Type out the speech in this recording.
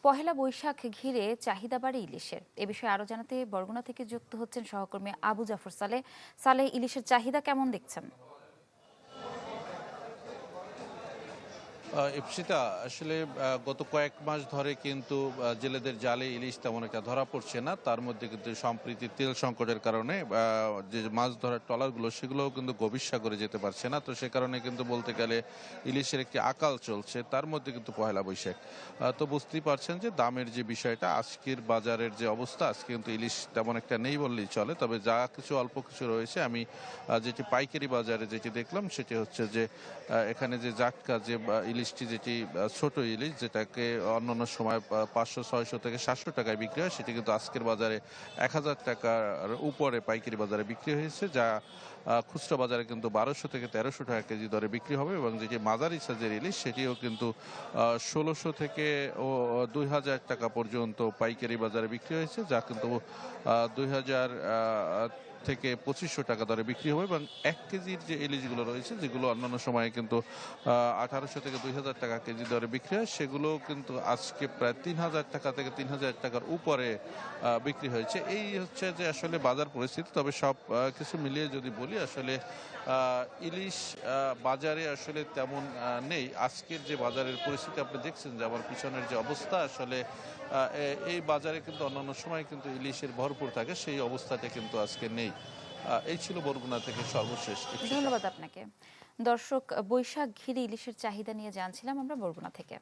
পহেলা বৈশাখ ঘিরে চাহিদা বাড়ে ইলিশের। এ বিষয়ে আরো জানাতে বরগুনা থেকে যুক্ত হচ্ছেন সহকর্মী আবু জাফর সালেহ। সালেহ, ইলিশের চাহিদা কেমন দেখছেন? ইপসিতা আসলে গত কয়েক মাস ধরে কিন্তু জেলেদের জালে ইলিশ তেমন একটা ধরা পড়ছে না। তার মধ্যে কিন্তু সম্প্রতি তেল সংকটের কারণে যে মাছ ধরার ট্রলারগুলো সেগুলোও কিন্তু গভীর সাগরে যেতে পারছে না। তো সে কারণে কিন্তু বলতে গেলে ইলিশের একটি আকাল চলছে। তার মধ্যে কিন্তু পহেলা বৈশাখ। তো বুঝতেই পারছেন যে দামের যে বিষয়টা, আজকের বাজারের যে অবস্থা, আজকে কিন্তু ইলিশ তেমন একটা নেই বললেই চলে। তবে যা কিছু অল্প কিছু রয়েছে, আমি যেটি পাইকারি বাজারে যেটি দেখলাম সেটি হচ্ছে যে এখানে যে জাটকা যে ইলিশটি, যেটি ছোট ইলিশ, যেটাকে অন্যান্য সময় 500, 600 থেকে 700 টাকায় বিক্রি হয়, সেটি কিন্তু আজকের বাজারে 1000 টাকার উপরে পাইকারি বাজারে বিক্রি হয়েছে, যা খুচরা বাজারে কিন্তু 1200 থেকে 1300 টাকা কেজি দরে বিক্রি হবে। এবং যেটি মাঝারি সাইজের ইলিশ, সেটিও কিন্তু 1600 থেকে 2000 টাকা পর্যন্ত পাইকারি বাজারে বিক্রি হয়েছে, যা কিন্তু 2000 থেকে 2500 টাকা দরে বিক্রি হবে। এবং 1 কেজির যে ইলিশগুলো রয়েছে, যেগুলো অন্যান্য সময়ে কিন্তু 1800 থেকে 2000 টাকা কেজি দরে বিক্রি হয়, সেগুলো কিন্তু আজকে প্রায় 3000 টাকা থেকে 3000 টাকার উপরে বিক্রি হয়েছে। এই হচ্ছে যে আসলে বাজার পরিস্থিতি। তবে সব কিছু মিলিয়ে যদি বলি, আসলে ইলিশ বাজারে আসলে তেমন নেই। আজকের যে বাজারের পরিস্থিতি আপনি দেখছেন, যে আমার পিছনের যে অবস্থা, আসলে এই বাজারে কিন্তু অন্যান্য সময় কিন্তু ইলিশের ভরপুর থাকে, সেই অবস্থাটা কিন্তু আজকে নেই। এই ছিল বরগুনা থেকে সর্বশেষ ইপসিতা। ধন্যবাদ আপনাকে। দর্শক, বৈশাখ ঘিরে ইলিশের চাহিদা নিয়ে জানছিলাম আমরা বরগুনা থেকে।